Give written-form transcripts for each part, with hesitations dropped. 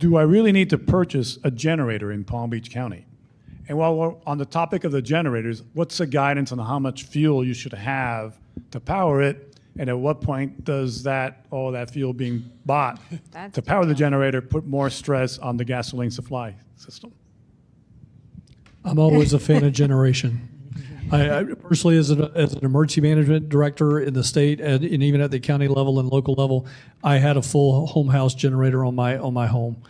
do I really need to purchase a generator in Palm Beach County? And while we're on the topic of the generators, what's the guidance on how much fuel you should have to power it? And at what point does all that fuel being bought to power the generator put more stress on the gasoline supply system? I'm always a fan of generation. I personally, as an emergency management director in the state and even at the county level and local level, I had a full home house generator on my home.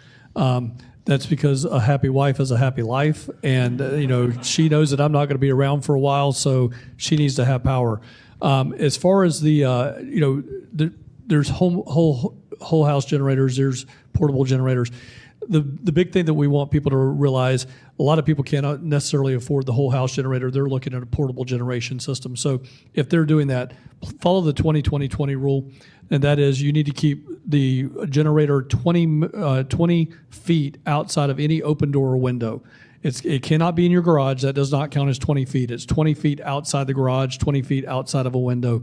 That's because a happy wife is a happy life, and she knows that I'm not going to be around for a while, so she needs to have power. As far as there's whole house generators, there's portable generators. The big thing that we want people to realize, a lot of people cannot necessarily afford the whole house generator. They're looking at a portable generation system. So if they're doing that, follow the 20-20-20 rule, and that is you need to keep the generator 20 feet outside of any open door or window. It cannot be in your garage. That does not count as 20 feet. It's 20 feet outside the garage, 20 feet outside of a window.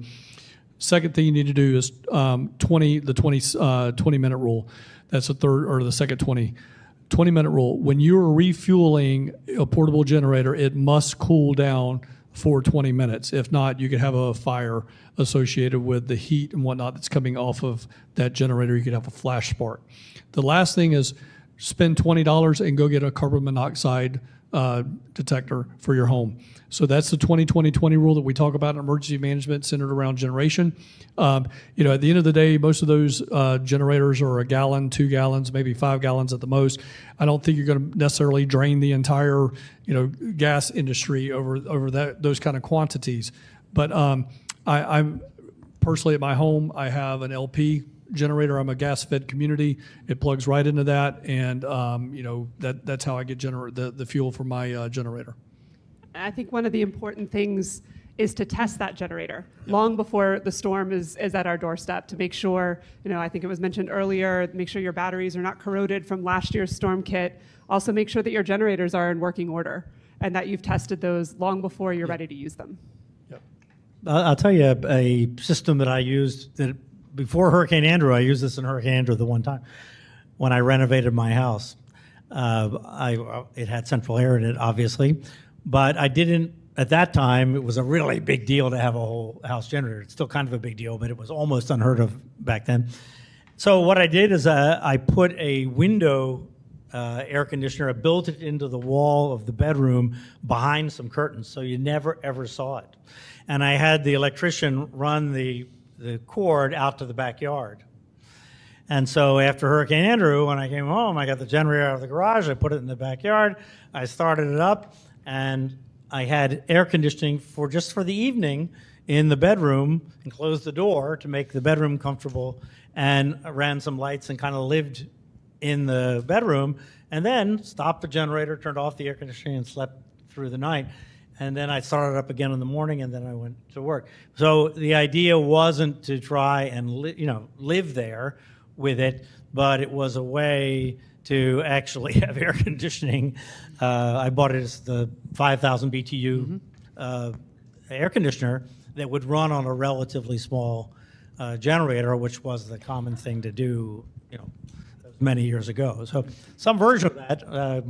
Second thing you need to do is 20-minute rule. That's the third or the second 20-minute rule. When you're refueling a portable generator, it must cool down for 20 minutes. If not, you could have a fire associated with the heat and whatnot that's coming off of that generator. You could have a flash spark. The last thing is spend $20 and go get a carbon monoxide detector for your home. So that's the 20-20-20 rule that we talk about in emergency management centered around generation. At the end of the day, most of those generators are a gallon, 2 gallons, maybe 5 gallons at the most. I don't think you're going to necessarily drain the entire, gas industry over those kind of quantities. But I'm personally at my home, I have an LP generator. I'm a gas-fed community. It plugs right into that, and that's how I get the fuel for my generator. I think one of the important things is to test that generator long before the storm is at our doorstep to make sure, I think it was mentioned earlier, make sure your batteries are not corroded from last year's storm kit. Also make sure that your generators are in working order and that you've tested those long before you're ready to use them. I'll tell you a system that I used that before Hurricane Andrew. I used this in Hurricane Andrew the one time when I renovated my house. It had central air in it, obviously, but I didn't. At that time, it was a really big deal to have a whole house generator. It's still kind of a big deal, but it was almost unheard of back then. So what I did is I put a window air conditioner. I built it into the wall of the bedroom behind some curtains, so you never, ever saw it. And I had the electrician run the cord out to the backyard. And so after Hurricane Andrew, when I came home, I got the generator out of the garage, I put it in the backyard, I started it up, and I had air conditioning for the evening in the bedroom and closed the door to make the bedroom comfortable, and I ran some lights and kind of lived in the bedroom, and then stopped the generator, turned off the air conditioning, and slept through the night. And then I started up again in the morning, and then I went to work. So the idea wasn't to try and live there with it, but it was a way to actually have air conditioning. I bought it as the 5,000 BTU air conditioner that would run on a relatively small generator, which was the common thing to do, many years ago. So some version of that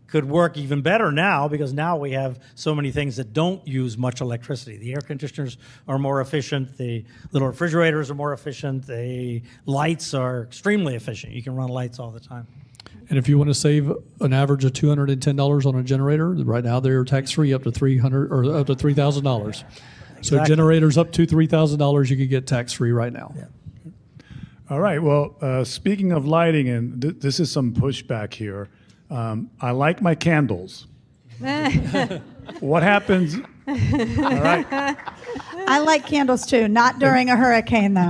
could work even better now, because now we have so many things that don't use much electricity. The air conditioners are more efficient, the little refrigerators are more efficient, the lights are extremely efficient. You can run lights all the time. And if you want to save an average of $210 on a generator, right now they're tax-free up to $300 or up to $3,000. Exactly. So generators up to $3,000 you can get tax-free right now. Yeah. All right. Well, speaking of lighting, and this is some pushback here. I like my candles. What happens? All right. I like candles too, not during a hurricane though.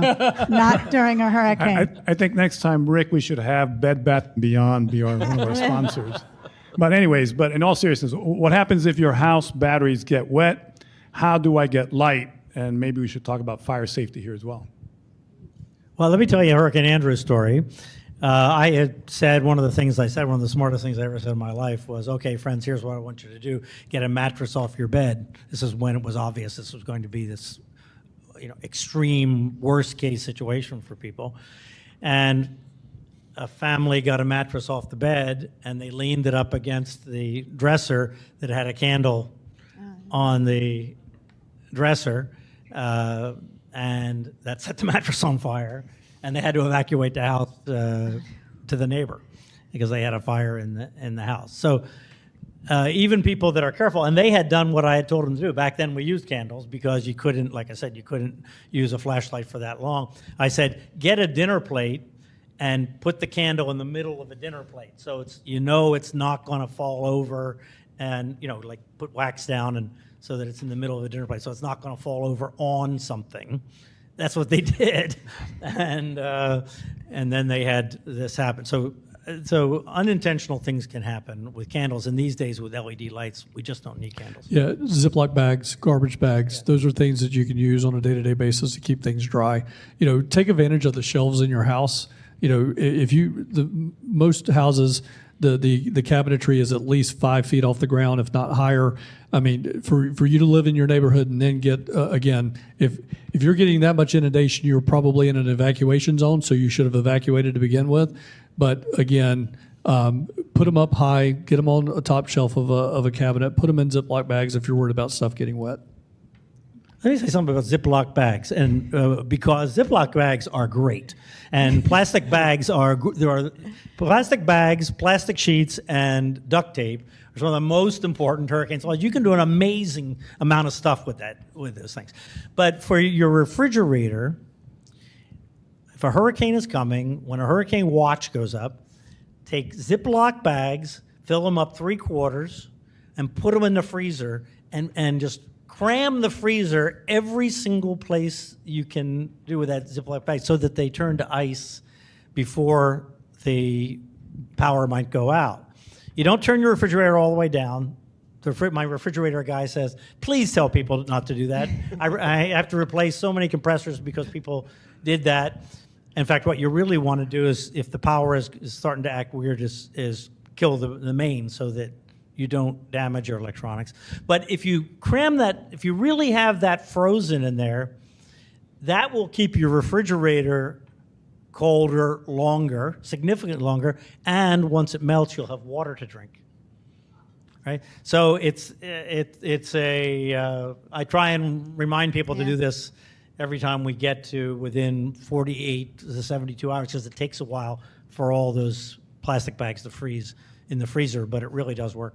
Not during a hurricane. I think next time, Rick, we should have Bed Bath & Beyond be one of our sponsors. But in all seriousness, what happens if your house batteries get wet? How do I get light? And maybe we should talk about fire safety here as well. Well, let me tell you a Hurricane Andrew story. I had said one of the smartest things I ever said in my life was, okay, friends, here's what I want you to do. Get a mattress off your bed. This is when it was obvious this was going to be this extreme worst case situation for people. And a family got a mattress off the bed and they leaned it up against the dresser that had a candle on the dresser, and that set the mattress on fire, and they had to evacuate the house to the neighbor because they had a fire in the house. So even people that are careful, and they had done what I had told them to do. Back then we used candles because you couldn't, like I said, you couldn't use a flashlight for that long. I said, get a dinner plate and put the candle in the middle of a dinner plate. So it's not going to fall over, and like put wax down and so that it's in the middle of a dinner plate. So it's not going to fall over on something. That's what they did. And then they had this happen. So unintentional things can happen with candles. And these days with LED lights, we just don't need candles. Yeah, Ziploc bags, garbage bags, those are things that you can use on a day-to-day basis to keep things dry. Take advantage of the shelves in your house. If most houses, the cabinetry is at least 5 feet off the ground, if not higher. I mean, for you to live in your neighborhood and then get, again, if you're getting that much inundation, you're probably in an evacuation zone, so you should have evacuated to begin with. But again, put them up high, get them on a top shelf of a cabinet, put them in Ziploc bags if you're worried about stuff getting wet. Let me say something about Ziploc bags, and because Ziploc bags are great, and plastic bags plastic sheets, and duct tape are some of the most important hurricanes. Well, you can do an amazing amount of stuff with those things. But for your refrigerator, if a hurricane is coming, when a hurricane watch goes up, take Ziploc bags, fill them up 3/4, and put them in the freezer, and just cram the freezer every single place you can do with that Ziploc bag so that they turn to ice before the power might go out. You don't turn your refrigerator all the way down. My refrigerator guy says, please tell people not to do that. I have to replace so many compressors because people did that. In fact, what you really want to do is, if the power is starting to act weird, is kill the main so that you don't damage your electronics. But if you cram that, if you really have that frozen in there, that will keep your refrigerator colder longer, significantly longer, and once it melts, you'll have water to drink. Right? So it's I try and remind people to do this every time we get to within 48 to 72 hours, because it takes a while for all those plastic bags to freeze in the freezer, but it really does work.